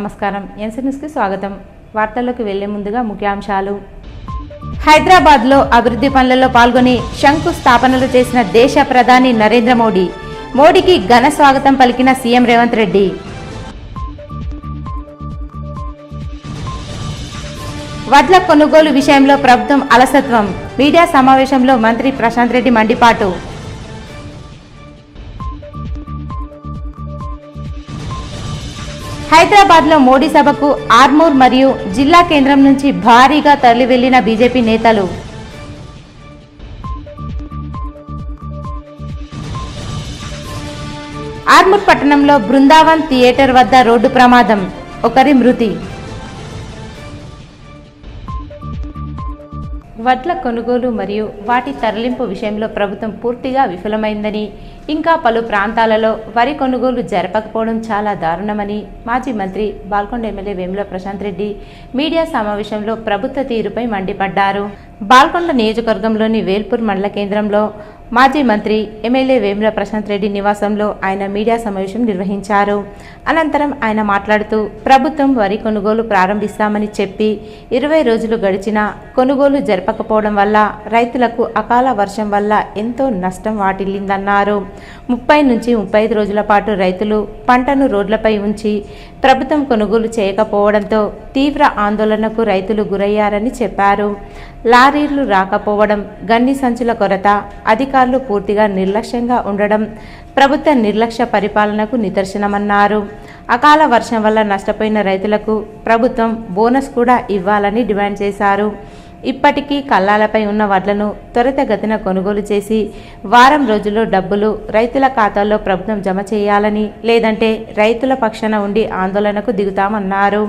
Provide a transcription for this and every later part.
నమస్కారం. ఎన్సీ న్యూస్కి స్వాగతం. వార్తల్లోకి వెళ్లే ముందుగా ముఖ్యాంశాలు. హైదరాబాద్లో అభివృద్ధి పనులలో పాల్గొని శంకుస్థాపనలు చేసిన దేశ ప్రధాని నరేంద్ర మోడీ. మోడీకి ఘన స్వాగతం పలికిన సీఎం రేవంత్ రెడ్డి. వడ్ల కొనుగోలు విషయంలో ప్రభుత్వం అలసత్వం. మీడియా సమావేశంలో మంత్రి ప్రశాంత్ రెడ్డి మండిపాటు. హైదరాబాద్లో మోడీ సభకు ఆర్మూర్ మరియు జిల్లా కేంద్రం నుంచి భారీగా తరలి వెళ్లిన బీజేపీ నేతలు. ఆర్మూర్ పట్టణంలో బృందావన్ థియేటర్ వద్ద రోడ్డు ప్రమాదం, ఒకరి మృతి. వడ్ల కొనుగోలు మరియు వాటి తరలింపు విషయంలో ప్రభుత్వం పూర్తిగా విఫలమైందని, ఇంకా పలు ప్రాంతాలలో వరి కొనుగోలు జరపకపోవడం చాలా దారుణమని మాజీ మంత్రి బాల్కొండ ఎమ్మెల్యే వేముల ప్రశాంత్ రెడ్డి మీడియా సమావేశంలో ప్రభుత్వ తీరుపై మండిపడ్డారు. బాల్కొండ నియోజకవర్గంలోని వేల్పూర్ మండల కేంద్రంలో మాజీ మంత్రి ఎమ్మెల్యే వేముల ప్రశాంత్ రెడ్డి నివాసంలో ఆయన మీడియా సమావేశం నిర్వహించారు. అనంతరం ఆయన మాట్లాడుతూ, ప్రభుత్వం వరి కొనుగోలు ప్రారంభిస్తామని చెప్పి 20 రోజులు గడిచినా కొనుగోలు జరపకపోవడం వల్ల రైతులకు అకాల వర్షం వల్ల ఎంతో నష్టం వాటిల్లిందన్నారు. 30 నుంచి 35 రోజుల పాటు రైతులు పంటను రోడ్లపై ఉంచి ప్రభుత్వం కొనుగోలు చేయకపోవడంతో తీవ్ర ఆందోళనకు రైతులు గురయ్యారని చెప్పారు. లారీలు రాకపోవడం, గన్ని సంచుల కొరత, అధికారులు పూర్తిగా నిర్లక్ష్యంగా ఉండడం ప్రభుత్వ నిర్లక్ష్య పరిపాలనకు నిదర్శనమన్నారు. అకాల వర్షం వల్ల నష్టపోయిన రైతులకు ప్రభుత్వం బోనస్ కూడా ఇవ్వాలని డిమాండ్ చేశారు. ఇప్పటికీ కల్లాలపై ఉన్న వడ్లను త్వరితగతిన కొనుగోలు చేసి వారం రోజుల్లో డబ్బులు రైతుల ఖాతాల్లో ప్రభుత్వం జమ చేయాలని, లేదంటే రైతుల పక్షాన ఉండి ఆందోళనకు దిగుతామన్నారు.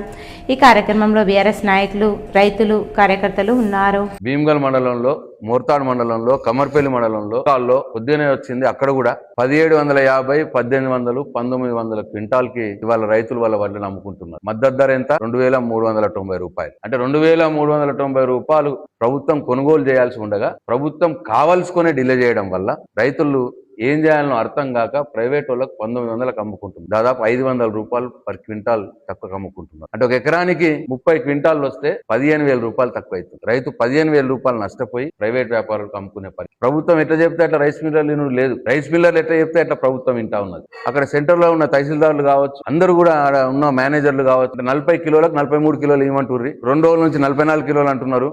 ఈ కార్యక్రమంలో బీఆర్ఎస్ నాయకులు, రైతులు, కార్యకర్తలు ఉన్నారు. భీమ్గల్ మండలంలో, మోర్తాడ్ మండలంలో, కమర్పల్లి మండలంలో కాల్లో పొద్దునే వచ్చింది. అక్కడ కూడా 1750, 1800, 1900 క్వింటాల్కి ఇవాళ రైతులు వాళ్ళ వడ్లను అమ్ముకుంటున్నారు. మద్దతు ధర ఎంత? 2390 రూపాయలు. అంటే 2390 రూపాయలు ప్రభుత్వం కొనుగోలు చేయాల్సి ఉండగా ప్రభుత్వం కావాల్సుకునే డిలే చేయడం వల్ల రైతులు ఏం చేయాలనో అర్థం కాక ప్రైవేట్ వాళ్ళకు 1900లకు అమ్ముకుంటుంది. దాదాపు 500 రూపాయలు పర్ క్వింటాల్ తక్కువ అమ్ముకుంటున్నారు. అంటే ఒక ఎకరానికి 30 క్వింటాల్ వస్తే 15,000 రూపాయలు తక్కువ అవుతుంది. రైతు 15,000 రూపాయలు నష్టపోయి ప్రైవేట్ వ్యాపారులకు అమ్ముకునే పని. ప్రభుత్వం ఎట్లా చెప్తే అట్లా రైస్ మిల్లర్లు లేదు. రైస్ మిల్లర్లు ఎట్లా చెప్తే అట్లా ప్రభుత్వం వింటా ఉన్నది. అక్కడ సెంటర్ లో ఉన్న తహసీల్దార్లు కావచ్చు, అందరూ కూడా ఉన్న మేనేజర్లు కావచ్చు, 40 కిలోలకు 43 కిలోలు ఇవ్వమంటుర్రి. 2 రోజుల నుంచి 44 కిలోలు అంటున్నారు.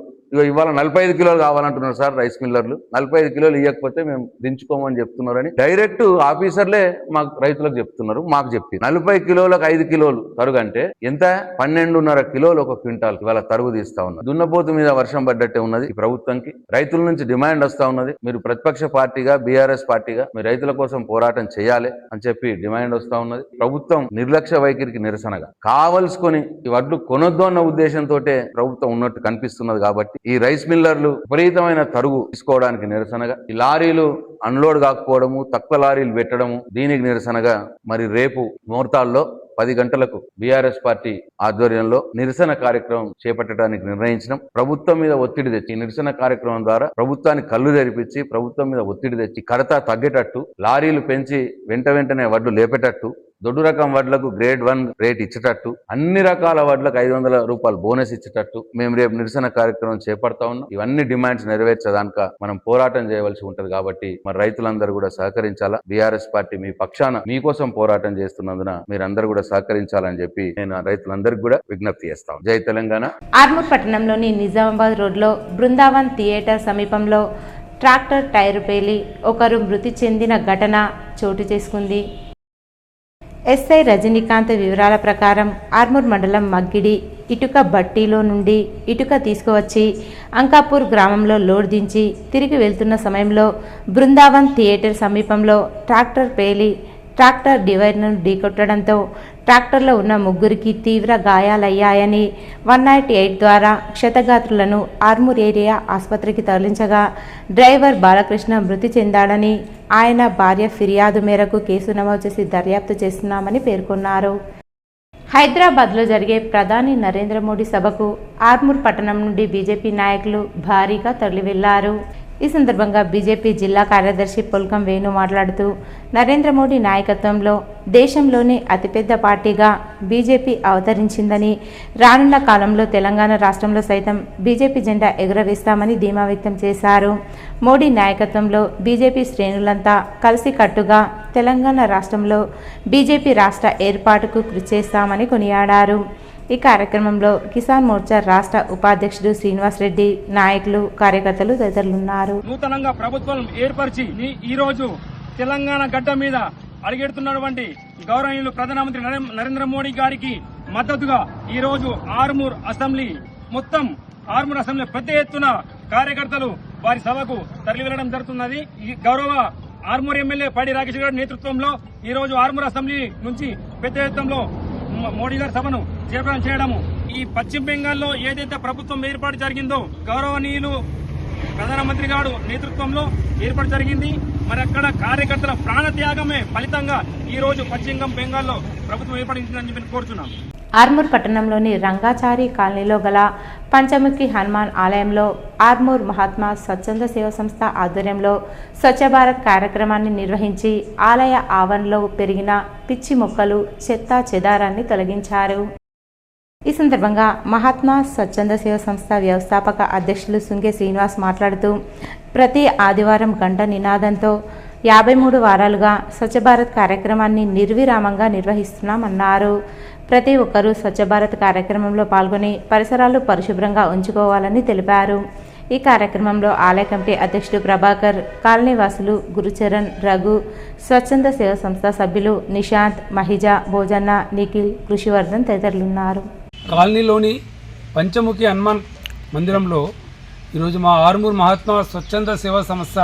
ఇవాళ 45 కిలోలు కావాలంటున్నారు సార్ రైస్ మిల్లర్లు. 45 కిలోలు ఇవ్వకపోతే మేము దించుకోమని చెప్తున్నారని డైరెక్ట్ ఆఫీసర్లే మాకు రైతులకు చెప్తున్నారు. మాకు చెప్పి 40 కిలోలకు 5 కిలోలు తరుగు అంటే ఎంత? 12.5 కిలోలు ఒక క్వింటాల్ ఇవాళ తరుగు తీస్తా ఉన్నారు. దున్నపోతు మీద వర్షం పడ్డట్టే ఉన్నది ఈ ప్రభుత్వంకి. రైతుల నుంచి డిమాండ్ వస్తా ఉన్నది. మీరు ప్రతిపక్ష పార్టీగా, బీఆర్ఎస్ పార్టీగా మీరు రైతుల కోసం పోరాటం చేయాలి అని చెప్పి డిమాండ్ వస్తా ఉన్నది. ప్రభుత్వం నిర్లక్ష్య వైఖరికి నిరసనగా కావలసుకొని ఈ వడ్లు కొనొద్దు అన్న ఉద్దేశంతో ప్రభుత్వం ఉన్నట్టు కనిపిస్తున్నది. కాబట్టి ఈ రైస్ మిల్లర్లు విపరీతమైన తరుగు తీసుకోవడానికి నిరసనగా, ఈ లారీలు అన్లోడ్ కాకపోవడము, తక్కువ లారీలు పెట్టడము, దీనికి నిరసనగా మరి రేపు మోర్తాల్లో 10 గంటలకు బీఆర్ఎస్ పార్టీ ఆధ్వర్యంలో నిరసన కార్యక్రమం చేపట్టడానికి నిర్ణయించినాం. ప్రభుత్వం మీద ఒత్తిడి తెచ్చి నిరసన కార్యక్రమం ద్వారా ప్రభుత్వాన్ని కళ్ళు తెరిపించి ప్రభుత్వం మీద ఒత్తిడి తెచ్చి కడత తగ్గేటట్టు, లారీలు పెంచి వెంటనే వడ్లు లేపేటట్టు, దొడ్డు రకం వడ్లకు గ్రేడ్ 1 రేట్ ఇచ్చేటట్టు, అన్ని రకాల వడ్లకు 500 రూపాయలు బోనస్ ఇచ్చేటట్టు మేము రేపు నిరసన కార్యక్రమం చేపడతా ఉన్నాం. ఇవన్నీ డిమాండ్స్ నెరవేర్చేదానిక మనం పోరాటం చేయవలసి ఉంటది. కాబట్టి మరి రైతులందరూ కూడా సహకరించాలా. బీఆర్ఎస్ పార్టీ మీ పక్షాన మీకోసం పోరాటం చేస్తున్నందున మీరందరూ కూడా సహకరించాలని చెప్పి నేను రైతులందరికీ కూడా విజ్ఞప్తి చేస్తాం. జై తెలంగాణ. ఆర్మూర్ పట్టణంలోని నిజామాబాద్ రోడ్లో బృందావన్ థియేటర్ సమీపంలో ట్రాక్టర్ టైరు పేలి ఒకరు మృతి చెందిన ఘటన చోటు చేసుకుంది. ఎస్ఐ రజనీకాంత్ వివరాల ప్రకారం ఆర్మూర్ మండలం మగ్గిడి ఇటుక బట్టీలో నుండి ఇటుక తీసుకువచ్చి అంకాపూర్ గ్రామంలో లోడ్ దించి తిరిగి వెళ్తున్న సమయంలో బృందావన్ థియేటర్ సమీపంలో ట్రాక్టర్ పేలి ట్రాక్టర్ డివైడర్ను ఢీకొట్టడంతో ట్రాక్టర్లో ఉన్న 3గురికి తీవ్ర గాయాలయ్యాయని 198 ద్వారా క్షతగాత్రులను ఆర్మూర్ ఏరియా ఆసుపత్రికి తరలించగా డ్రైవర్ బాలకృష్ణ మృతి చెందాడని, ఆయన భార్య ఫిర్యాదు మేరకు కేసు నమోదు చేసి దర్యాప్తు చేస్తున్నామని పేర్కొన్నారు. హైదరాబాద్లో జరిగే ప్రధాని నరేంద్ర మోడీ సభకు ఆర్మూర్ పట్టణం నుండి బీజేపీ నాయకులు భారీగా తరలి వెళ్లారు. ఈ సందర్భంగా బీజేపీ జిల్లా కార్యదర్శి పుల్కం వేణు మాట్లాడుతూ నరేంద్ర మోడీ నాయకత్వంలో దేశంలోనే అతిపెద్ద పార్టీగా బీజేపీ అవతరించిందని, రానున్న కాలంలో తెలంగాణ రాష్ట్రంలో సైతం బీజేపీ జెండా ఎగురవేస్తామని ధీమా వ్యక్తం చేశారు. మోడీ నాయకత్వంలో బీజేపీ శ్రేణులంతా కలిసికట్టుగా తెలంగాణ రాష్ట్రంలో బీజేపీ రాష్ట్ర ఏర్పాటుకు కృషి చేస్తామని కొనియాడారు. ఈ కార్యక్రమంలో కిసాన్ మోర్చా రాష్ట్ర ఉపాధ్యక్షుడు శ్రీనివాస్ రెడ్డి, నాయకులు, కార్యకర్తలు తదితరులున్నారు. నూతనంగా ప్రభుత్వం ఏర్పరిచి ఈ రోజు తెలంగాణ గడ్డ మీద అడుగెడుతున్నటువంటి గౌరవనీయులు ప్రధానమంత్రి నరేంద్ర మోడీ గారికి మద్దతుగా ఈ రోజు ఆర్మూర్ అసెంబ్లీ పెద్ద ఎత్తున కార్యకర్తలు వారి సభకు తరలి వెళ్లడం జరుగుతున్నది. ఈ గౌరవ ఆర్మూర్ ఎమ్మెల్యే పడి రాకేష్ గారి నేతృత్వంలో ఈ రోజు ఆర్మూర్ అసెంబ్లీ నుంచి పెద్ద ఎత్తులో మోడీ గారి సభను చేపట్టడం చేయడము. ఈ పశ్చిమ బెంగాల్లో ఏదైతే ప్రభుత్వం ఏర్పాటు జరిగిందో గౌరవనీయులు ప్రధానమంత్రి గారు నేతృత్వంలో ఏర్పాటు జరిగింది. మరి అక్కడ కార్యకర్తల ప్రాణత్యాగమే ఫలితంగా ఈ రోజు పశ్చిమ బెంగాల్లో ప్రభుత్వం ఏర్పడిందని చెప్పి కోరుతున్నాం. ఆర్మూర్ పట్టణంలోని రంగాచారి కాలనీలో గల పంచముఖి హనుమాన్ ఆలయంలో ఆర్మూర్ మహాత్మా స్వచ్ఛంద సేవా సంస్థ ఆధ్వర్యంలో స్వచ్ఛ భారత్ కార్యక్రమాన్ని నిర్వహించి ఆలయ ఆవరణలో పెరిగిన పిచ్చి మొక్కలు, చెత్త చెదారాన్ని తొలగించారు. ఈ సందర్భంగా మహాత్మా స్వచ్ఛంద సేవా సంస్థ వ్యవస్థాపక అధ్యక్షులు సుంగే శ్రీనివాస్ మాట్లాడుతూ ప్రతి ఆదివారం గంట నినాదంతో 53 వారాలుగా స్వచ్ఛ భారత్ కార్యక్రమాన్ని నిర్విరామంగా నిర్వహిస్తున్నామన్నారు. ప్రతి ఒక్కరూ స్వచ్ఛ భారత్ కార్యక్రమంలో పాల్గొని పరిసరాలు పరిశుభ్రంగా ఉంచుకోవాలని తెలిపారు. ఈ కార్యక్రమంలో ఆలయ కమిటీ అధ్యక్షుడు ప్రభాకర్, కాలనీవాసులు గురుచరణ్, రఘు, స్వచ్ఛంద సేవా సంస్థ సభ్యులు నిశాంత్, మహిజ, భోజన్న, నిఖిల్, కృషివర్ధన్ తదితరులున్నారు. కాలనీలోని పంచముఖి హనుమాన్ మందిరంలో ఈరోజు మా ఆర్మూర్ మహాత్మా స్వచ్ఛంద సేవా సంస్థ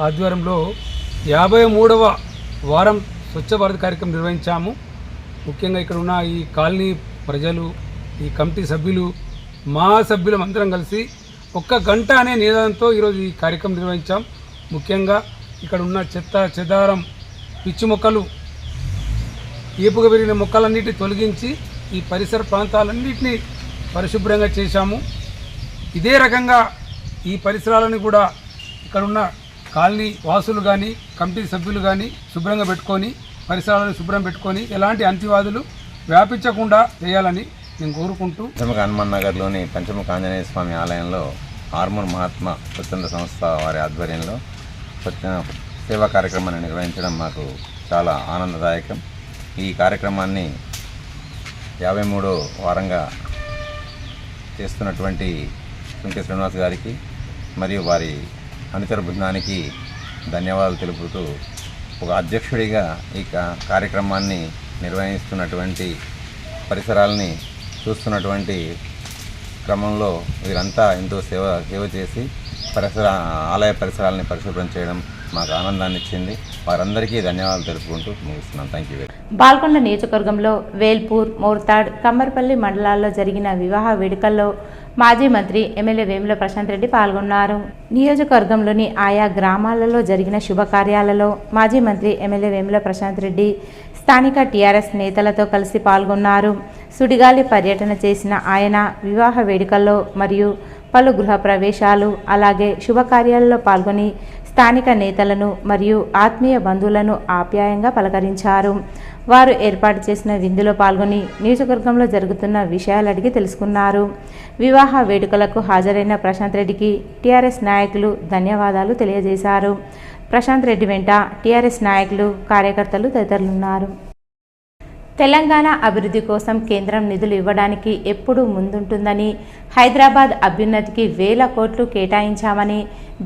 ఆధ్వర్యంలో 53వ వారం స్వచ్ఛ భారత్ కార్యక్రమం నిర్వహించాము. ముఖ్యంగా ఇక్కడ ఉన్న ఈ కాలనీ ప్రజలు, ఈ కమిటీ సభ్యులు, మా సభ్యులం అందరం కలిసి 1 గంట అనే నినాదంతో ఈరోజు ఈ కార్యక్రమం నిర్వహించాం. ముఖ్యంగా ఇక్కడ ఉన్న చెత్త చెదారం, పిచ్చి మొక్కలు, ఏపుగా పెరిగిన మొక్కలన్నిటిని తొలగించి ఈ పరిసర ప్రాంతాలన్నింటినీ పరిశుభ్రంగా చేశాము. ఇదే రకంగా ఈ పరిసరాలను కూడా ఇక్కడున్న కాలనీ వాసులు కానీ, కమిటీ సభ్యులు కానీ శుభ్రంగా పెట్టుకొని, పరిసరాలను శుభ్రం పెట్టుకొని ఎలాంటి అంతివాదులు వ్యాపించకుండా చేయాలని నేను కోరుకుంటూ పంచముఖ హనుమాన్ నగర్లోని పంచముఖ ఆంజనేయ స్వామి ఆలయంలో ఆర్మూర్ మహాత్మా స్వచ్ఛంద సంస్థ వారి ఆధ్వర్యంలో సేవా కార్యక్రమాన్ని నిర్వహించడం మాకు చాలా ఆనందదాయకం. ఈ కార్యక్రమాన్ని 53వ వారంగా చేస్తున్నటువంటి సుంకే శ్రీనివాస్ గారికి మరియు వారి అనుచర బృందానికి ధన్యవాదాలు తెలుపుతూ, ఒక అధ్యక్షుడిగా ఈ కార్యక్రమాన్ని నిర్వహిస్తున్నటువంటి పరిసరాలని చూస్తున్నటువంటి క్రమంలో వీరంతా ఎంతో సేవ చేసి ఆలయ పరిసరాలని పరిశుభ్రం చేయడం మాకు ఆనందాన్ని ఇచ్చింది. వారందరికీ ధన్యవాదాలు తెలుపుకుంటూ ముగిస్తున్నాం. Thank you. బాల్కొండ నియోజకవర్గంలో వేల్పూర్, మోర్తాడ్, కమ్మర్పల్లి మండలాల్లో జరిగిన వివాహ వేడుకల్లో మాజీ మంత్రి ఎమ్మెల్యే వేముల ప్రశాంత్ రెడ్డి పాల్గొన్నారు. నియోజకవర్గంలోని ఆయా గ్రామాలలో జరిగిన శుభకార్యాలలో మాజీ మంత్రి ఎమ్మెల్యే వేముల ప్రశాంత్ రెడ్డి స్థానిక టీఆర్ఎస్ నేతలతో కలిసి పాల్గొన్నారు. సుడిగాలి పర్యటన చేసిన ఆయన వివాహ వేడుకల్లో మరియు పలు గృహ ప్రవేశాలు, అలాగే శుభకార్యాలలో పాల్గొని స్థానిక నేతలను మరియు ఆత్మీయ బంధువులను ఆప్యాయంగా పలకరించారు. వారు ఏర్పాటు చేసిన విందులో పాల్గొని నియోజకవర్గంలో జరుగుతున్న విషయాలు అడిగి తెలుసుకున్నారు. వివాహ వేడుకలకు హాజరైన ప్రశాంత్ రెడ్డికి టీఆర్ఎస్ నాయకులు ధన్యవాదాలు తెలియజేశారు. ప్రశాంత్ రెడ్డి వెంట టీఆర్ఎస్ నాయకులు, కార్యకర్తలు తదితరులున్నారు. తెలంగాణ అభివృద్ధి కోసం కేంద్రం నిధులు ఇవ్వడానికి ఎప్పుడూ ముందుంటుందని, హైదరాబాద్ అభ్యున్నతికి వేల కోట్లు కేటాయించామని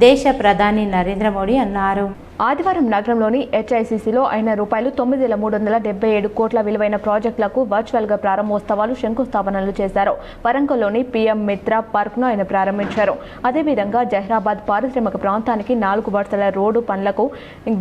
దేశ ప్రధాని నరేంద్ర మోడీ అన్నారు. ఆదివారం నగరంలోని హెచ్ఐసిసిలో ఆయన ₹9,377 కోట్ల విలువైన ప్రాజెక్టులకు వర్చువల్గా ప్రారంభోత్సవాలు, శంకుస్థాపనలు చేశారు. వరంగల్లోని పీఎం మిత్ర పార్క్ను ఆయన ప్రారంభించారు. అదేవిధంగా జహీరాబాద్ పారిశ్రామిక ప్రాంతానికి 4 వరుసల రోడ్డు పనులకు,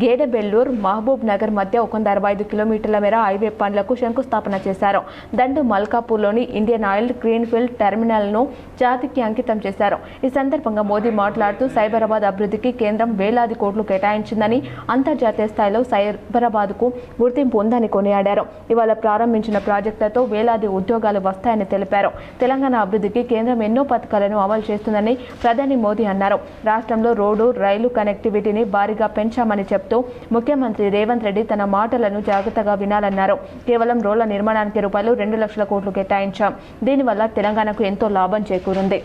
గేడెబెల్లూరు, మహబూబ్ నగర్ మధ్య 165 కిలోమీటర్ల మేర హైవే పనులకు శంకుస్థాపన చేశారు. దండు మల్కాపూర్లోని ఇండియన్ ఆయిల్ గ్రీన్ఫీల్డ్ టెర్మినల్ను జాతికి అంకితం చేశారు. ఈ సందర్భంగా మోదీ మాట్లాడుతూ సైబరాబాద్ అభివృద్ధికి కేంద్రం వేలాది కోట్లు కేటాయించిందని, ఉందని, అంతర్జాతీయ స్థాయిలో సైబరాబాద్కు గుర్తింపు ఉందని కొనియాడారు. ఇవాళ ప్రారంభించిన ప్రాజెక్టులతో వేలాది ఉద్యోగాలు వస్తాయని తెలిపారు. తెలంగాణ అభివృద్ధికి కేంద్రం ఎన్నో పథకాలను అమలు చేస్తుందని ప్రధాని మోదీ అన్నారు. రాష్ట్రంలో రోడ్డు, రైలు కనెక్టివిటీని భారీగా పెంచామని చెప్తూ ముఖ్యమంత్రి రేవంత్ రెడ్డి తన మాటలను జాగ్రత్తగా వినాలన్నారు. కేవలం రోడ్ల నిర్మాణానికి రూపాయలు 2 లక్షల కోట్లు కేటాయించాం. దీనివల్ల తెలంగాణకు ఎంతో లాభం చేకూరింది.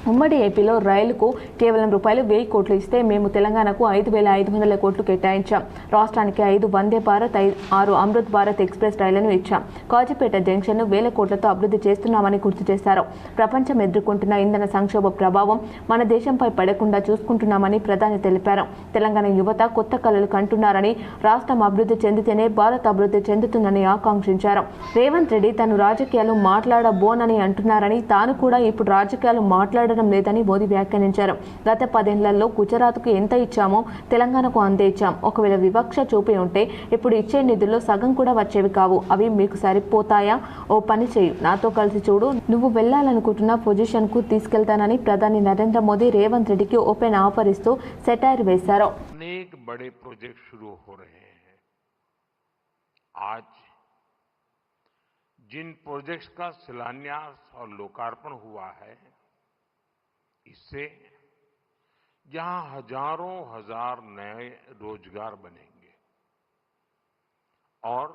ఉమ్మడి ఏపీలో రైలుకు కేవలం రూపాయలు 1000 కోట్లు ఇస్తే మేము తెలంగాణకు 5500 కోట్లు కేటాయించాం. రాష్ట్రానికి 5 వందే భారత్, 6 అమృత్ భారత్ ఎక్స్ప్రెస్ రైళ్లను ఇచ్చాం. కాజీపేట జంక్షన్ను 1000 కోట్లతో అభివృద్ధి చేస్తున్నామని గుర్తు చేశారు. ప్రపంచం ఎదుర్కొంటున్న ఇంధన సంక్షోభ ప్రభావం మన దేశంపై పడకుండా చూసుకుంటున్నామని ప్రధాని తెలిపారు. తెలంగాణ యువత కొత్త కలలు కంటున్నారని, రాష్ట్రం అభివృద్ధి చెందితేనే భారత్ అభివృద్ధి చెందుతుందని ఆకాంక్షించారు. రేవంత్ రెడ్డి తాను రాజకీయాలు మాట్లాడబోనని అంటున్నారని, తాను కూడా ఇప్పుడు రాజకీయాలు మాట్లాడడం లేదని మోదీ వ్యాఖ్యానించారు. గత 10 ఏళ్లలో గుజరాత్కు ఎంత ఇచ్చామో తెలంగాణకు అంతే ఇచ్చాం. ఒకవేళ వివక్ష చూపి ఉంటే ఇప్పుడు ఇచ్చే నిధుల్లో సగం కూడా వచ్చేవి కావు. అవి మీకు సరిపోతాయా? ఓ పని చేయు, నాతో కలిసి చూడు, నువ్వు వెళ్లాలనుకుంటున్న పొజిషన్కు తీసుకెళ్తానని ప్రధాని నరేంద్ర మోదీ రేవంత్ రెడ్డికి ఓపెన్ ఆఫర్ ఇస్తూ సెటైర్ వేశారు. अनेक बड़े प्रोजेक्ट शुरू हो रहे हैं. आज जिन प्रोजेक्ट्स का शिलान्यास और लोकार्पण हुआ है, इससे यहां हजारों हजार नए रोजगार बनेंगे और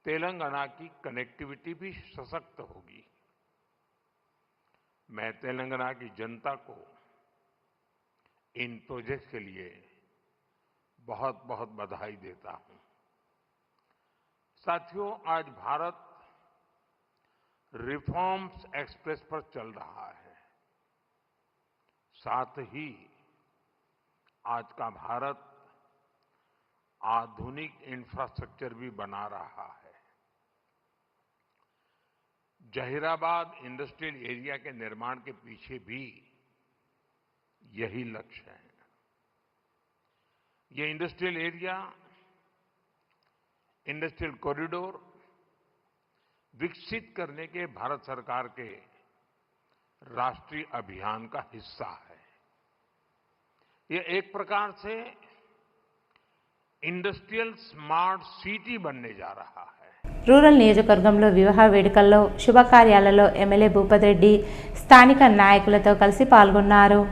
तेलंगाना की कनेक्टिविटी भी सशक्त होगी. मैं तेलंगाना की जनता को इन प्रोजेक्ट के लिए बहुत बहुत बधाई देता हूं. साथियों, आज भारत रिफॉर्म्स एक्सप्रेस पर चल रहा है. साथ ही आज का भारत आधुनिक इंफ्रास्ट्रक्चर भी बना रहा है. जहीराबाद इंडस्ट्रियल एरिया के निर्माण के पीछे भी यही लक्ष्य है. ये इंडस्ट्रियल एरिया, इंडस्ट्रियल कॉरिडोर विकसित करने के भारत सरकार के राष्ट्रीय अभियान का हिस्सा है. ये एक प्रकार से इंडस्ट्रियल स्मार्ट सिटी बनने जा रहा है. రూరల్ నియోజకవర్గంలో వివాహ వేడుకల్లో శుభకార్యాలలో ఎమ్మెల్యే భూపతి రెడ్డి స్థానిక నాయకులతో కలిసి పాల్గొన్నారు.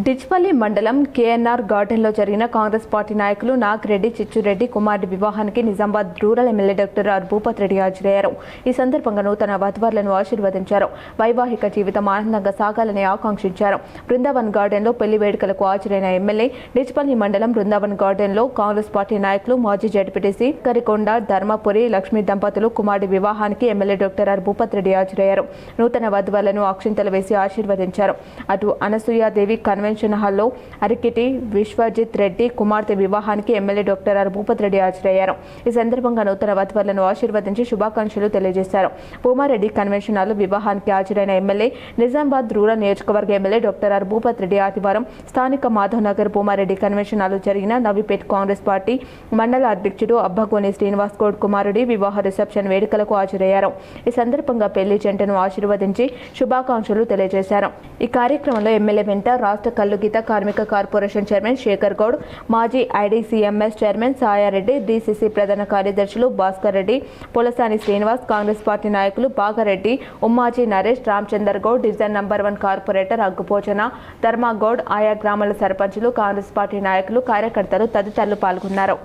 డిచ్పల్లి మండలం కేఎన్ఆర్ గార్డెన్లో జరిగిన కాంగ్రెస్ పార్టీ నాయకులు నాగిరెడ్డి, చిచ్చురెడ్డి కుమారుడి వివాహానికి Nizamabad rural MLA doctor R Bhupathi Reddy హాజరయ్యారు. ఈ సందర్భంగా నూతన వధువరులను ఆశీర్వదించారు. వైవాహిక జీవితం ఆనందంగా సాగాలని ఆకాంక్షించారు. బృందావన్ గార్డెన్లో పెళ్లి వేడుకలకు హాజరైన ఎమ్మెల్యే డిచ్పల్లి మండలం బృందావన్ గార్డెన్లో కాంగ్రెస్ పార్టీ నాయకులు, మాజీ జడ్పీటీసీ కరికొండ ధర్మపురి లక్ష్మీ దంపతులు కుమారుడి వివాహానికి MLA doctor R Bhupathi Reddy హాజరయ్యారు. నూతన వధువరులను అక్షింతలు వేసి ఆశీర్వదించారు. అటు అనసూయాదేవి కన్వెన్షన్ హాల్లో అరికిటి విశ్వజిత్ రెడ్డి కుమార్తె వివాహానికి MLA doctor R Bhupathi Reddy హాజరయ్యారు. ఈ సందర్భంగా నూతన వధువరులను ఆశీర్వదించి శుభాకాంక్షలు తెలియజేశారు. భూమారెడ్డి కన్వెన్షన్ హాల్లో వివాహానికి హాజరైన ఎమ్మెల్యే నిజామాబాద్ రూరల్ నియోజకవర్గ MLA doctor R Bhupathi Reddy ఆదివారం స్థానిక మాధవ్ నగర్ భూమారెడ్డి కన్వెన్షన్ హాల్లో జరిగిన నవీపేట్ కాంగ్రెస్ పార్టీ మండల అధ్యక్షుడు అబ్బగోని శ్రీనివాస్ గౌడ్ కుమారుడి వివాహ రిసెప్షన్ వేడుకలకు హాజరయ్యారు. ఈ సందర్భంగా పెళ్లి జంటను ఆశీర్వదించి శుభాకాంక్షలు తెలియజేశారు. ఈ కార్యక్రమంలో ఎమ్మెల్యే వెంట రాష్ట్ర కల్లుగీత కార్మిక కార్పొరేషన్ చైర్మన్ శేఖర్ గౌడ్, మాజీ ఐడీసీఎంఎస్ చైర్మన్ సాయారెడ్డి, డీసీసీ ప్రధాన కార్యదర్శులు భాస్కర్ రెడ్డి, పొలసాని శ్రీనివాస్, కాంగ్రెస్ పార్టీ నాయకులు Bagareddy, Ummaji Naresh, Ramachandar Goud, division number 1 corporator Aggupochana Dharmagoud, ఆయా గ్రామాల సర్పంచులు, కాంగ్రెస్ పార్టీ నాయకులు, కార్యకర్తలు తదితరులు పాల్గొన్నారు.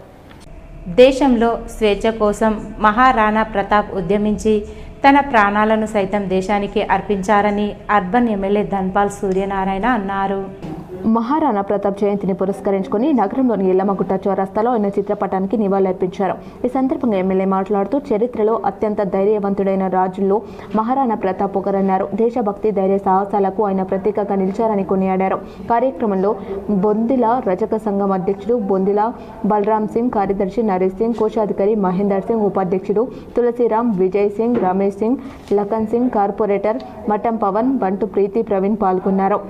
దేశంలో స్వేచ్ఛ కోసం మహారాణా ప్రతాప్ ఉద్యమించి తన ప్రాణాలను సైతం దేశానికి అర్పించారని అర్బన్ ఎమ్మెల్యే ధన్పాల్ సూర్యనారాయణ అన్నారు. మహారాణా ప్రతాప్ జయంతిని పురస్కరించుకుని నగరంలోని ఎల్లమ్మగుట్ట చౌరస్తాలో ఆయన చిత్రపటానికి నివాళులర్పించారు. ఈ సందర్భంగా ఎమ్మెల్యే మాట్లాడుతూ చరిత్రలో అత్యంత ధైర్యవంతుడైన రాజుల్లో మహారాణా ప్రతాప్ ఒకరన్నారు. దేశభక్తి, ధైర్య సాహసాలకు ఆయన ప్రతీకగా నిలిచారని కొనియాడారు. కార్యక్రమంలో బొందిల రజక సంఘం అధ్యక్షుడు బొందిల బలరాం సింగ్, కార్యదర్శి నరేష్ సింగ్, కోశాధికారి మహేందర్ సింగ్, ఉపాధ్యక్షుడు తులసిరాం, విజయ్ సింగ్, రమేష్ సింగ్, లఖన్ సింగ్, కార్పొరేటర్ మఠం పవన్, బంటు ప్రీతి ప్రవీణ్ పాల్గొన్నారు.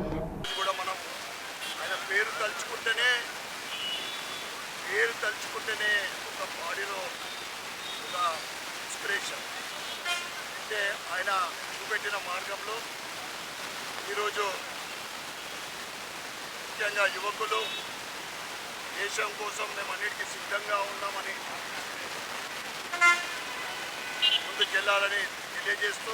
తలుచుకుంటేనే ఒక బాడీలో ఒక ఇన్స్పిరేషన్ అంటే ఆయన చూపెట్టిన మార్గంలో ఈరోజు ముఖ్యంగా యువకులు దేశం కోసం మేము అన్నిటికీ సిద్ధంగా ఉన్నామని ముందుకెళ్లాలని తెలియజేస్తూ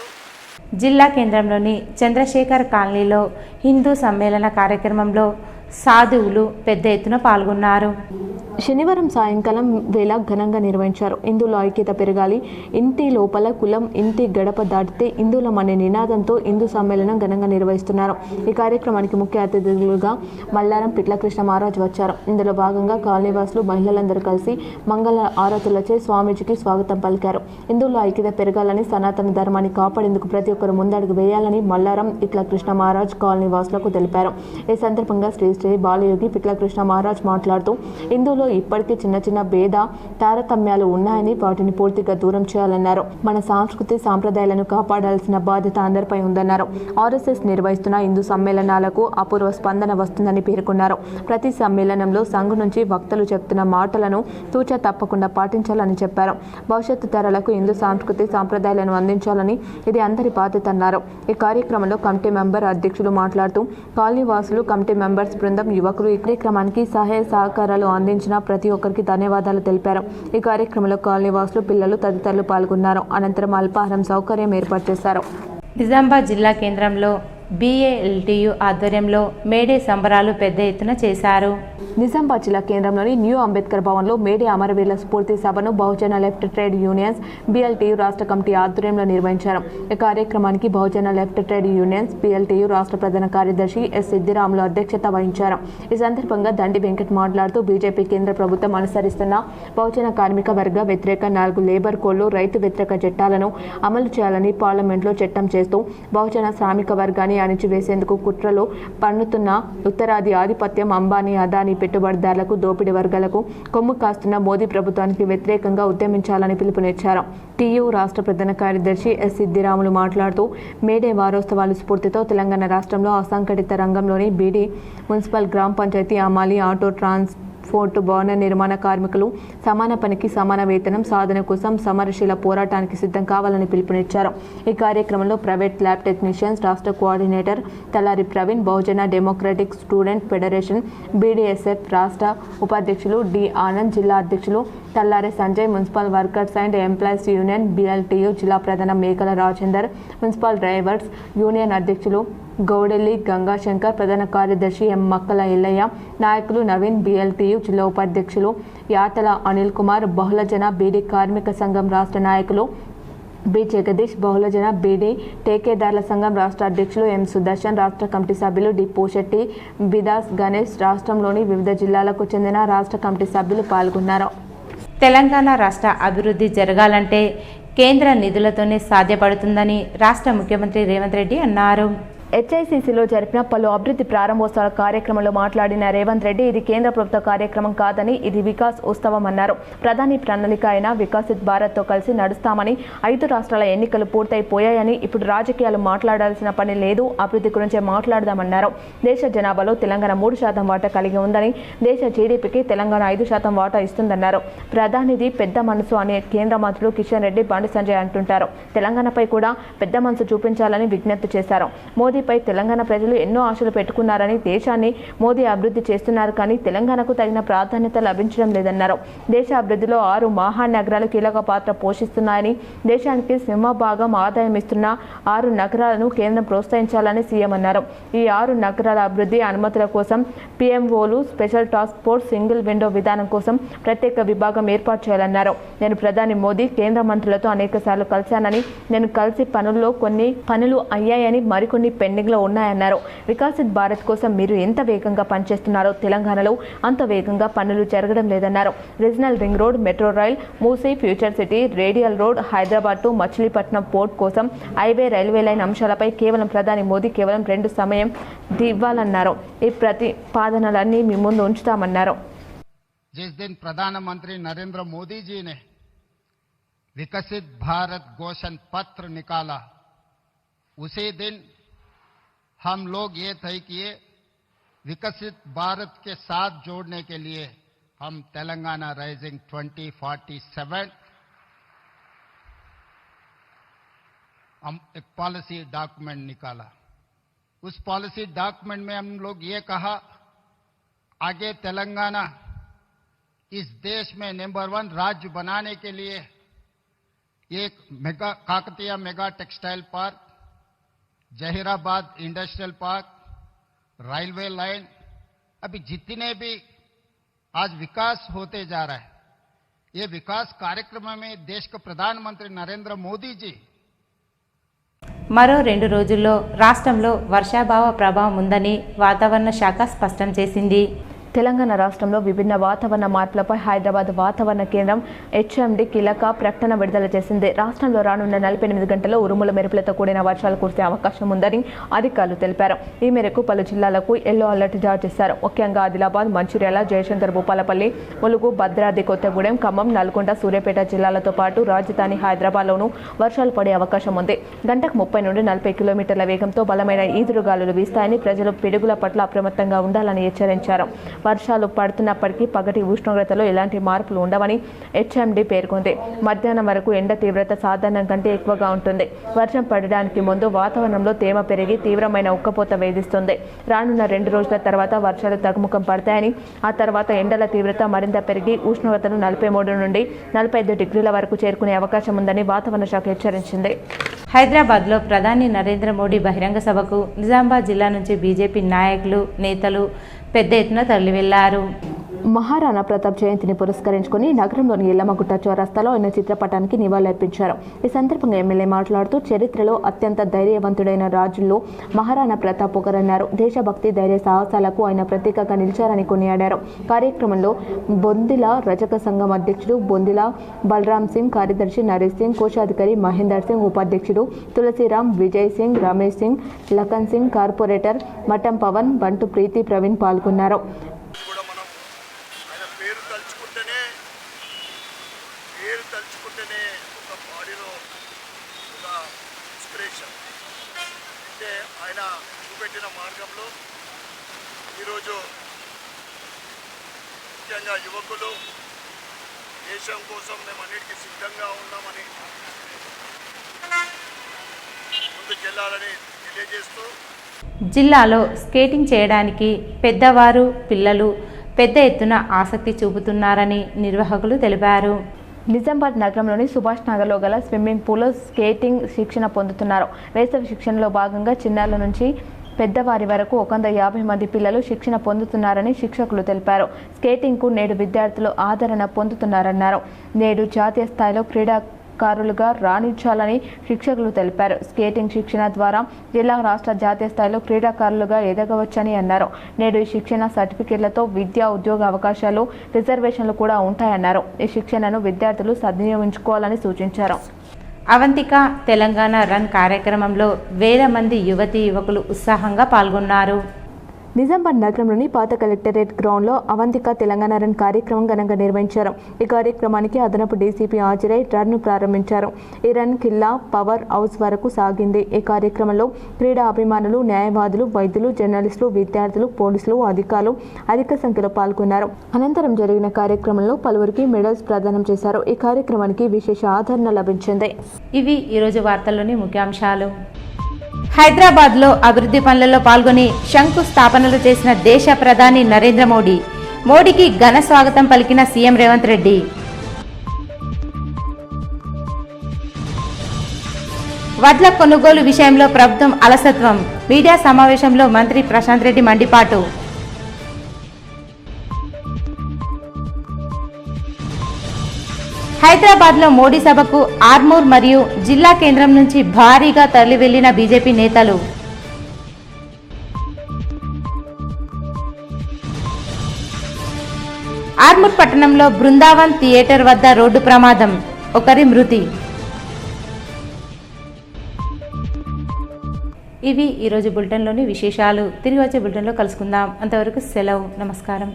జిల్లా కేంద్రంలోని చంద్రశేఖర్ కాలనీలో హిందూ సమ్మేళన కార్యక్రమంలో సాధువులు పెద్ద ఎత్తున పాల్గొన్నారు. శనివారం సాయంకాలం వేళ ఘనంగా నిర్వహించారు. హిందువుల ఐక్యత పెరగాలి, ఇంటి లోపల కులం ఇంటి గడప దాటితే హిందువులం అనే నినాదంతో హిందూ సమ్మేళనం ఘనంగా నిర్వహిస్తున్నారు. ఈ కార్యక్రమానికి ముఖ్య అతిథులుగా మల్లారం పిట్లకృష్ణ మహారాజ్ వచ్చారు. ఇందులో భాగంగా కాలనీవాసులు మహిళలందరూ కలిసి మంగళ ఆరతులచే స్వామీజీకి స్వాగతం పలికారు. హిందువుల ఐక్యత పెరగాలని, సనాతన ధర్మాన్ని కాపాడేందుకు ప్రతి ఒక్కరు ముందడుగు వేయాలని మల్లారం పిట్లకృష్ణ మహారాజ్ కాలనీవాసులకు తెలిపారు. ఈ సందర్భంగా శ్రీ బాలయోగి పిట్లకృష్ణ మహారాజ్ మాట్లాడుతూ హిందువులు ఇప్పటికీ చిన్న చిన్న భేద తారతమ్యాలు ఉన్నాయని వాటిని పూర్తిగా దూరం చేయాలన్నారు. మన సంస్కృతి సాంప్రదాయాలను కాపాడాల్సిన బాధ్యత అందరిపై ఉందన్నారు. ఆర్ఎస్ఎస్ నిర్వహిస్తున్న హిందూ సమ్మేళనాలకు అపూర్వ స్పందన వస్తుందని పేర్కొన్నారు. ప్రతి సమ్మేళనంలో సంఘ్ నుంచి వక్తలు చెప్తున్న మాటలను తూచా తప్పకుండా పాటించాలని చెప్పారు. భవిష్యత్తు తరాలకు హిందూ సంస్కృతి సాంప్రదాయాలను అందించాలని ఇది అందరి బాధ్యత అన్నారు. ఈ కార్యక్రమంలో కమిటీ మెంబర్ అధ్యక్షులు మాట్లాడుతూ కాలనీ వాసులు, కమిటీ మెంబర్స్ బృందం, యువకులు ఈ కార్యక్రమానికి సహాయ సహకారాలు అందించిన ప్రతి ఒక్కరికి ధన్యవాదాలు తెలిపారు. ఈ కార్యక్రమంలో కాలనీ వాసులు, పిల్లలు తదితరులు పాల్గొన్నారు. అనంతరం అల్పాహారం సౌకర్యం ఏర్పాటు చేశారు. నిజామాబాద్ జిల్లా కేంద్రంలో BALTU ఆధ్వర్యంలో మేడే సంబరాలు పెద్ద ఎత్తున చేశారు. నిజామాబాద్ జిల్లా కేంద్రంలోని న్యూ అంబేద్కర్ భవన్లో మేడే అమరవీరుల స్ఫూర్తి సభను బహుజన లెఫ్ట్ ట్రేడ్ యూనియన్స్ BLTU రాష్ట్ర కమిటీ ఆధ్వర్యంలో నిర్వహించారు. ఈ కార్యక్రమానికి బహుజన లెఫ్ట్ ట్రేడ్ యూనియన్స్ BLTU రాష్ట్ర ప్రధాన కార్యదర్శి S. సిద్దిరాములు అధ్యక్షత వహించారు. ఈ సందర్భంగా దండి వెంకట్ మాట్లాడుతూ బీజేపీ కేంద్ర ప్రభుత్వం అనుసరిస్తున్న బహుజన కార్మిక వర్గ వ్యతిరేక 4 లేబర్ కోడ్లు, రైతు వ్యతిరేక చట్టాలను అమలు చేయాలని పార్లమెంట్లో చట్టం చేస్తూ బహుజన శ్రామిక వర్గాన్ని అణిచివేసేందుకు కుట్రలో పన్నుతున్న ఉత్తరాది ఆధిపత్యం, అంబానీ, అదానీ పెట్టుబడిదారులకు, దోపిడీ వర్గాలకు కొమ్ము కాస్తున్న మోదీ ప్రభుత్వానికి వ్యతిరేకంగా ఉద్యమించాలని పిలుపునిచ్చారు. TU రాష్ట్ర ప్రధాన కార్యదర్శి S. సిద్దిరాములు మాట్లాడుతూ మేడే వారోత్సవాల స్ఫూర్తితో తెలంగాణ రాష్ట్రంలో అసంఘటిత రంగంలోని బీడీ, మున్సిపల్, గ్రామ పంచాయతీ, అమాలి, ఆటో, ట్రాన్స్పోర్ట్, భవన నిర్మాణ కార్మికులు సమాన పనికి సమాన వేతనం సాధన కోసం సమరశీల పోరాటానికి సిద్ధం కావాలని పిలుపునిచ్చారు. ఈ కార్యక్రమంలో ప్రైవేట్ ల్యాబ్ టెక్నీషియన్స్ రాష్ట్ర coordinator Talari Praveen, Bahujan democratic student federation BDSF రాష్ట్ర ఉపాధ్యక్షులు D. ఆనంద్, జిల్లా అధ్యక్షులు Tallari Sanjay, municipal workers and employees union BLTU జిల్లా ప్రధాన మేకల రాజేందర్, మున్సిపల్ డ్రైవర్స్ యూనియన్ అధ్యక్షులు గౌడెల్లి గంగాశంకర్, ప్రధాన కార్యదర్శి M. మక్కల ఎల్లయ్య, నాయకులు నవీన్, BLTU జిల్లా ఉపాధ్యక్షులు యాతల అనిల్ కుమార్, బహుళజన బీడీ కార్మిక సంఘం రాష్ట్ర నాయకులు B. జగదీష్, బహుళజన బీడీ టేకేదారుల సంఘం రాష్ట్ర అధ్యక్షులు M. సుదర్శన్, రాష్ట్ర కమిటీ సభ్యులు D. పోషెట్టి, బిదాస్ గణేష్, రాష్ట్రంలోని వివిధ జిల్లాలకు చెందిన రాష్ట్ర కమిటీ సభ్యులు పాల్గొన్నారు. తెలంగాణ రాష్ట్ర అభివృద్ధి జరగాలంటే కేంద్ర నిధులతోనే సాధ్యపడుతుందని రాష్ట్ర ముఖ్యమంత్రి రేవంత్ రెడ్డి అన్నారు. HICCలో జరిపిన పలు అభివృద్ధి ప్రారంభోత్సవాల కార్యక్రమంలో మాట్లాడిన రేవంత్ రెడ్డి ఇది కేంద్ర ప్రభుత్వ కార్యక్రమం కాదని ఇది వికాస్ ఉత్సవం అన్నారు. ప్రధాని ప్రణాళిక అయిన వికసిత్ భారత్తో కలిసి నడుస్తామని, 5 రాష్ట్రాల ఎన్నికలు పూర్తయిపోయాయని, ఇప్పుడు రాజకీయాలు మాట్లాడాల్సిన పని లేదు, అభివృద్ధి గురించే మాట్లాడదామన్నారు. దేశ జనాభాలో తెలంగాణ 3% వాటా కలిగి ఉందని, దేశ జీడీపీకి తెలంగాణ 5% వాటా ఇస్తుందన్నారు. ప్రధానిది పెద్ద మనసు అని కేంద్ర మంత్రులు కిషన్ రెడ్డి, బండి సంజయ్ అంటుంటారు. తెలంగాణపై కూడా పెద్ద మనసు చూపించాలని విజ్ఞప్తి చేశారు. మోదీపై తెలంగాణ ప్రజలు ఎన్నో ఆశలు పెట్టుకున్నారని, దేశాన్ని మోదీ అభివృద్ధి చేస్తున్నారు కానీ తెలంగాణకు తగిన ప్రాధాన్యత లభించడం లేదన్నారు. దేశ అభివృద్ధిలో 6 మహానగరాలు కీలక పాత్ర పోషిస్తున్నాయని, దేశానికి సింహభాగం ఆదాయం ఇస్తున్న 6 నగరాలను కేంద్రం ప్రోత్సహించాలని సీఎం అన్నారు. ఈ 6 నగరాల అభివృద్ధి అనుమతుల కోసం PMOలు, special task force, single window విధానం కోసం ప్రత్యేక విభాగం ఏర్పాటు చేయాలన్నారు. నేను ప్రధాని మోదీ కేంద్ర మంత్రులతో అనేకసార్లు కలిశానని, నేను కలిసి పనుల్లో కొన్ని పనులు అయ్యాయని, మరికొన్ని పెండింగ్లో ఉన్నాయన్నారు. వికసిత్ భారత్ కోసం మీరు ఎంత వేగంగా పనిచేస్తున్నారో తెలంగాణలో అంత వేగంగా పనులు జరగడం లేదన్నారు. Regional ring road, metro rail, Musi, future city, radial road, Hyderabad to Machilipatnam port కోసం హైవే, రైల్వే లైన్ అంశాలపై కేవలం ప్రధాని మోదీ కేవలం 2 సమయం ఇవ్వాలన్నారు. ఈ ప్రతిపాదనలన్నీ మీ ముందు ఉంచుతామన్నారు. जिस दिन प्रधानमंत्री नरेंद्र मोदी जी ने विकसित भारत घोषण पत्र निकाला, उसी दिन हम लोग ये तय किए विकसित भारत के साथ जोड़ने के लिए हम तेलंगाना राइजिंग 2047 हम एक पॉलिसी डॉक्यूमेंट निकाला. उस पॉलिसी डॉक्यूमेंट में हम लोग ये कहा आगे तेलंगाना इस देश में नंबर 1 राज्य बनाने के लिए एक mega Kakatiya mega textile park, Zaheerabad industrial park, railway line, अभी जितने भी आज विकास होते जा रहा है, ये विकास कार्यक्रम में देश के प्रधानमंत्री नरेंद्र मोदी जी మరో 2 రోజుల్లో రాష్ట్రంలో వర్షాభావ ప్రభావం ఉందని వాతావరణ శాఖ స్పష్టం చేసింది. తెలంగాణ రాష్ట్రంలో విభిన్న వాతావరణ మార్పులపై హైదరాబాద్ వాతావరణ కేంద్రం హెచ్ఎండి కీలక ప్రకటన విడుదల చేసింది. రాష్ట్రంలో రానున్న 48 గంటల్లో ఉరుముల మెరుపులతో కూడిన వర్షాలు కురిసే అవకాశం ఉందని అధికారులు తెలిపారు. ఈ మేరకు పలు జిల్లాలకు ఎల్లో అలర్ట్ జారీ చేశారు. ముఖ్యంగా ఆదిలాబాద్, మంచిర్యాల, జయశంకర్ భూపాలపల్లి, ములుగు, భద్రాద్రి కొత్తగూడెం, ఖమ్మం, నల్గొండ, సూర్యాపేట జిల్లాలతో పాటు రాజధాని హైదరాబాద్లోనూ వర్షాలు పడే అవకాశం ఉంది. గంటకు 30 నుండి 40 కిలోమీటర్ల వేగంతో బలమైన ఈదురుగాలులు వీస్తాయని ప్రజలు పిడుగుల పట్ల అప్రమత్తంగా ఉండాలని హెచ్చరించారు. వర్షాలు పడుతున్నప్పటికీ పగటి ఉష్ణోగ్రతలో ఎలాంటి మార్పులు ఉండవని హెచ్ఎండి పేర్కొంది. మధ్యాహ్నం వరకు ఎండ తీవ్రత సాధారణం కంటే ఎక్కువగా ఉంటుంది. వర్షం పడడానికి ముందు వాతావరణంలో తేమ పెరిగి తీవ్రమైన ఉక్కపోత వేధిస్తుంది. రానున్న 2 రోజుల తర్వాత వర్షాలు తగ్గుముఖం పడతాయని, ఆ తర్వాత ఎండల తీవ్రత మరింత పెరిగి ఉష్ణోగ్రతలు 43 నుండి 45 డిగ్రీల వరకు చేరుకునే అవకాశం ఉందని వాతావరణ శాఖ హెచ్చరించింది. హైదరాబాద్లో ప్రధాని నరేంద్ర మోడీ బహిరంగ సభకు నిజామాబాద్ జిల్లా నుంచి బీజేపీ నాయకులు, నేతలు పెద్ద ఎత్తున తరలి వెళ్లారు. మహారాణా ప్రతాప్ జయంతిని పురస్కరించుకుని నగరంలోని ఎల్లమ్మగుట్ట చౌరస్తాలో ఆయన చిత్రపటానికి నివాళులర్పించారు. ఈ సందర్భంగా ఎమ్మెల్యే మాట్లాడుతూ చరిత్రలో అత్యంత ధైర్యవంతుడైన రాజుల్లో మహారాణా ప్రతాప్ ఒకరన్నారు. దేశభక్తి, ధైర్య సాహసాలకు ఆయన ప్రతీకగా నిలిచారని కొనియాడారు. కార్యక్రమంలో బొందిల రజక సంఘం అధ్యక్షుడు బొందిల బలరాం సింగ్, కార్యదర్శి నరేష్ సింగ్, కోశాధికారి మహేందర్ సింగ్, ఉపాధ్యక్షుడు తులసిరామ్, విజయ్ సింగ్, రమేష్ సింగ్, లఖన్ సింగ్, కార్పొరేటర్ మఠం పవన్, బంటు ప్రీతి, ప్రవీణ్ పాల్గొన్నారు. తలుచుకుంటేనే ఒక బాడీలో ఒక ఇన్స్పిరేషన్ అంటే ఆయన చూపెట్టిన మార్గంలో ఈరోజు ముఖ్యంగా యువకులు దేశం కోసం మేము అన్నిటికీ సిద్ధంగా ఉన్నామని ముందుకెళ్లాలని తెలియజేస్తూ జిల్లాలో స్కేటింగ్ చేయడానికి పెద్దవారు, పిల్లలు పెద్ద ఎత్తున ఆసక్తి చూపుతున్నారని నిర్వాహకులు తెలిపారు. నిజామాబాద్ నగరంలోని సుభాష్ నగర్లో గల స్విమ్మింగ్ పూల్లో స్కేటింగ్ శిక్షణ పొందుతున్నారు. వేసవి శిక్షణలో భాగంగా చిన్నారుల నుంచి పెద్దవారి వరకు 150 మంది పిల్లలు శిక్షణ పొందుతున్నారని శిక్షకులు తెలిపారు. స్కేటింగ్కు నేడు విద్యార్థులు ఆదరణ పొందుతున్నారన్నారు. నేడు జాతీయ స్థాయిలో క్రీడాకారులుగా రాణించాలని శిక్షకులు తెలిపారు. స్కేటింగ్ శిక్షణ ద్వారా జిల్లా, రాష్ట్ర, జాతీయ స్థాయిలో క్రీడాకారులుగా ఎదగవచ్చని అన్నారు. నేడు ఈ శిక్షణ సర్టిఫికెట్లతో విద్యా, ఉద్యోగ అవకాశాలు, రిజర్వేషన్లు కూడా ఉంటాయన్నారు. ఈ శిక్షణను విద్యార్థులు సద్వినియోగించుకోవాలని సూచించారు. అవంతిక తెలంగాణ రన్ కార్యక్రమంలో వేల మంది యువతీ యువకులు ఉత్సాహంగా పాల్గొన్నారు. నిజామాబాద్ నగరంలోని పాత కలెక్టరేట్ గ్రౌండ్లో అవంతిక తెలంగాణ రన్ కార్యక్రమం ఘనంగా నిర్వహించారు. ఈ కార్యక్రమానికి అదనపు డీసీపీ హాజరై రన్ను ప్రారంభించారు. ఈ రన్ కిల్లా పవర్ హౌస్ వరకు సాగింది. ఈ కార్యక్రమంలో క్రీడా అభిమానులు, న్యాయవాదులు, వైద్యులు, జర్నలిస్టులు, విద్యార్థులు, పోలీసులు, అధికారులు అధిక సంఖ్యలో పాల్గొన్నారు. అనంతరం జరిగిన కార్యక్రమంలో పలువురికి మెడల్స్ ప్రదానం చేశారు. ఈ కార్యక్రమానికి విశేష ఆదరణ లభించింది. ఇవి ఈరోజు వార్తల్లోని ముఖ్యాంశాలు. హైదరాబాద్లో అభివృద్ధి పనులలో పాల్గొని శంకుస్థాపనలు చేసిన దేశ ప్రధాని నరేంద్ర మోడీకి ఘన స్వాగతం పలికిన సీఎం రేవంత్ రెడ్డి. వడ్ల కొనుగోలు విషయంలో ప్రభుత్వం అలసత్వం, మీడియా సమావేశంలో మంత్రి ప్రశాంత్ రెడ్డి మండిపాటు. హైదరాబాద్లో మోడీ సభకు ఆర్మూర్ మరియు జిల్లా కేంద్రం నుంచి భారీగా తరలి వెళ్లిన బీజేపీ నేతలు. ఆర్మూర్ పట్టణంలో బృందావన్ థియేటర్ వద్ద రోడ్డు ప్రమాదం, ఒకరి మృతి. ఇవి ఈరోజు బులెటిన్లోని విశేషాలు. తిరిగి వచ్చే బులెటిన్లో కలుసుకుందాం. అంతవరకు సెలవు. నమస్కారం.